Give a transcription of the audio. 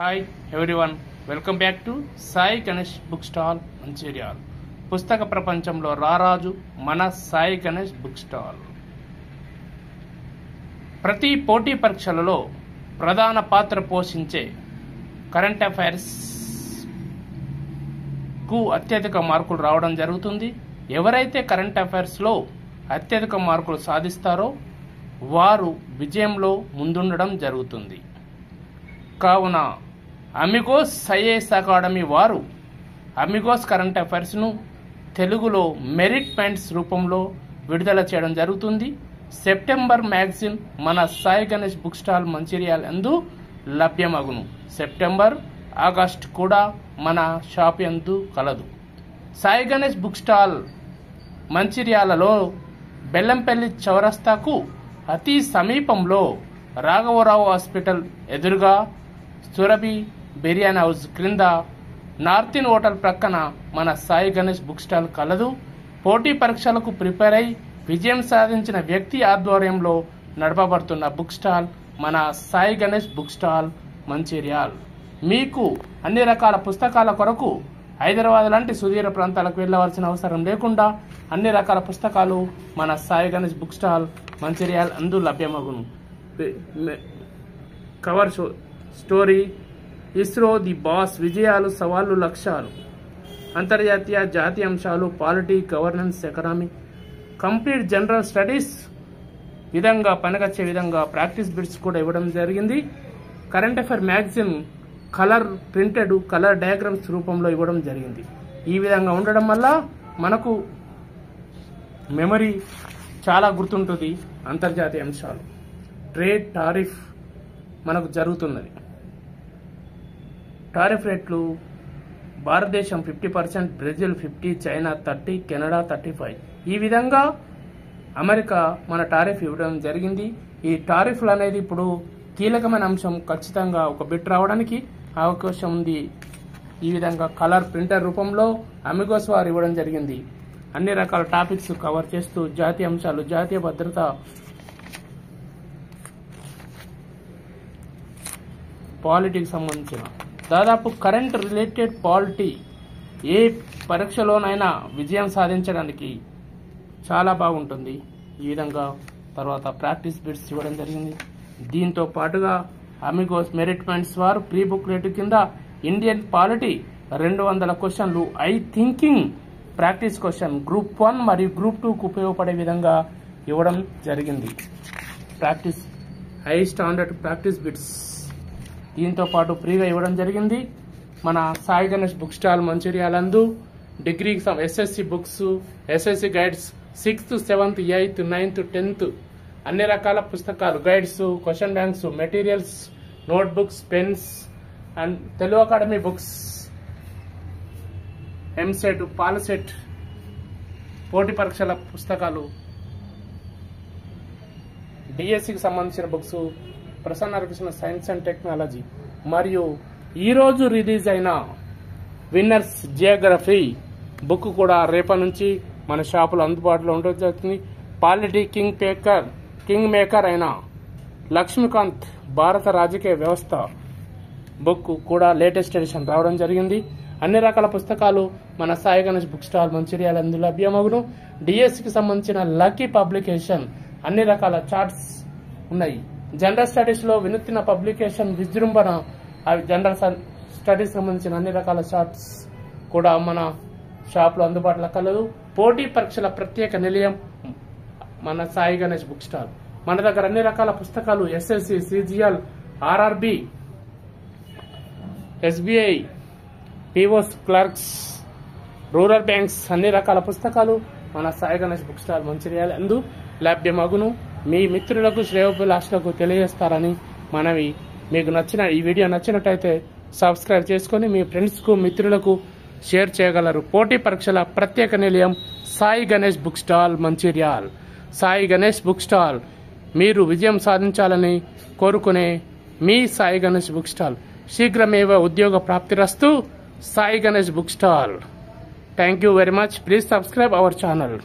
Hi everyone, welcome back to Sai Ganesh book stall Mancherial. పుస్తక ప్రపంచంలో రారాజు మన సాయి గణేష్ బుక్ స్టాల్. ప్రతి పోటీ పరీక్షలలో ప్రధాన పాత్ర పోషించే కరెంట్ అఫైర్స్ కు అత్యధిక మార్కులు రావడం జరుగుతుంది. ఎవరైతే కరెంట్ అఫైర్స్లో అత్యధిక మార్కులు సాధిస్తారో వారు విజయంలో ముందుండడం జరుగుతుంది. కావున అమిగోస్ ఐఏఎస్ అకాడమీ వారు అమిగోస్ కరెంట్ అఫైర్స్ను తెలుగులో మెరిట్ పాయింట్స్ రూపంలో విడుదల చేయడం జరుగుతుంది. సెప్టెంబర్ మ్యాగజైన్ మన సాయి గణేష్ బుక్ స్టాల్ మంచిర్యాల్ యందు లభ్యమగును. సెప్టెంబర్, ఆగస్ట్ కూడా మన షాప్ యందు కలదు. సాయి గణేష్ బుక్ స్టాల్ మంచిర్యాలలో బెల్లంపల్లి చౌరస్తాకు అతి సమీపంలో రాఘవరావు హాస్పిటల్ ఎదురుగా సురభి బిర్యానీ హౌస్ క్రింద నార్తిన్ హోటల్ ప్రక్కన మన సాయి గణేష్ బుక్ స్టాల్ కలదు. పోటీ పరీక్షలకు ప్రిపేర్ అయి విజయం సాధించిన వ్యక్తి ఆధ్వర్యంలో నడపబడుతున్న బుక్ స్టాల్ మన సాయి గణేష్ బుక్ స్టాల్ మంచిర్యాల్. మీకు అన్ని రకాల పుస్తకాల కొరకు హైదరాబాద్ లాంటి సుదూర ప్రాంతాలకు వెళ్ళవలసిన అవసరం లేకుండా అన్ని రకాల పుస్తకాలు మన సాయి గణేష్ బుక్ స్టాల్ మంచిర్యాల్ అందు లభ్యమగును. Cover story, ISRO, the boss, విజయాలు, సవాళ్లు, లక్ష్యాలు, అంతర్జాతీయ జాతీయ అంశాలు, polity, governance, economy, complete general studies విధంగా పనికొచ్చే విధంగా ప్రాక్టీస్ బిట్స్ కూడా ఇవ్వడం జరిగింది. Current affair magazine colour printed colour diagrams రూపంలో ఇవ్వడం జరిగింది. ఈ విధంగా ఉండడం వల్ల మనకు మెమరీ చాలా గుర్తుంటుంది. అంతర్జాతీయ అంశాలు, ట్రేడ్, టారిఫ్ మనకు జరుగుతున్నది. టారిఫ్ రేట్లు భారతదేశం 50%, బ్రెజిల్ 50%, చైనా 30%, కెనడా 35%. ఈ విధంగా అమెరికా మన టారిఫ్ ఇవ్వడం జరిగింది. ఈ టారిఫ్లు అనేది ఇప్పుడు కీలకమైన అంశం. ఖచ్చితంగా ఒక బిట్ రావడానికి అవకాశం ఉంది. ఈ విధంగా కలర్ ప్రింటర్ రూపంలో అమిగోస్ వారు ఇవ్వడం జరిగింది. అన్ని రకాల టాపిక్స్ కవర్ చేస్తూ జాతీయ అంశాలు, జాతీయ భద్రత, పాలిటీకి సంబంధించిన దాదాపు కరెంట్ రిలేటెడ్ పాలిటీ ఏ పరీక్షలోనైనా విజయం సాధించడానికి చాలా బాగుంటుంది. ఈ విధంగా తర్వాత ప్రాక్టీస్ బిట్స్ ఇవ్వడం జరిగింది. దీంతో పాటుగా అమిగోస్ మెరిట్ పాయింట్స్ వారు ప్రీ బుక్ రేటు కింద ఇండియన్ పాలిటీ 200 క్వశ్చన్లు, I thinking practice question group 1 మరియు గ్రూప్ 2కు ఉపయోగపడే విధంగా ఇవ్వడం జరిగింది. Practice high standard practice bits దీంతో పాటు ఫ్రీగా ఇవ్వడం జరిగింది. మన సాయి గణేష్ బుక్ స్టాల్ మంచిర్యాలందు డిగ్రీకి SSC books, SSC guides 6th, 7th, 8th, 9th, 10th అన్ని రకాల పుస్తకాలు, guides, question banks, materials, note books, pens and Telugu academy books, EAMCET, POLYCET పోటీ పరీక్షల పుస్తకాలు, డిఎస్సికి సంబంధించిన books, Prasanna Krishna science and technology మరియు ఈరోజు రిలీజ్ అయిన విన్నర్స్ జియోగ్రఫీ బుక్ కూడా రేపటి నుంచి మన షాపులో అందుబాటులో ఉండడం జరుగుతుంది. పాలిటీ కింగ్ మేకర్ అయిన లక్ష్మీకాంత్ భారత రాజకీయ వ్యవస్థ బుక్ కూడా లేటెస్ట్ ఎడిషన్ రావడం జరిగింది. అన్ని రకాల పుస్తకాలు మన సాయి గణేష్ బుక్ స్టాల్ మంచిర్యాల అందు లభ్యమగును. డిఎస్సికి సంబంధించిన లక్కీ పబ్లికేషన్ అన్ని రకాల చార్ట్స్ ఉన్నాయి. జనరల్ స్టడీస్ లో వినూత్న పబ్లికేషన్ విజృంభణ, అవి జనరల్ స్టడీస్ సంబంధించిన అన్ని రకాల చార్ట్స్ కూడా మన షాప్ లో అందుబాటులో కలదు. పోటీ పరీక్షల ప్రత్యేక నిలయం మన సాయి గణేష్ బుక్ స్టాల్. మన దగ్గర అన్ని రకాల పుస్తకాలు SSC, CGL, RRB, SBI, POs clerks, rural banks అన్ని రకాల పుస్తకాలు మన సాయి గణేష్ బుక్ స్టాల్ మంచిర్యాల అందు లభ్యమగును. మీ మిత్రులకు, శ్రేయోభిలాషులకు తెలియజేస్తారని మనవి. మీకు నచ్చిన ఈ వీడియో నచ్చినట్టయితే సబ్స్క్రైబ్ చేసుకుని మీ ఫ్రెండ్స్కు, మిత్రులకు షేర్ చేయగలరు. పోటీ పరీక్షల ప్రత్యేక నిలయం Sai Ganesh book stall Mancherial. Sai Ganesh book stall మీరు విజయం సాధించాలని కోరుకునే మీ సాయి గణేష్ బుక్ స్టాల్. శీఘ్రమేవ ఉద్యోగ ప్రాప్తిరస్తు. Sai Ganesh book stall. Thank you very much. Please subscribe our channel.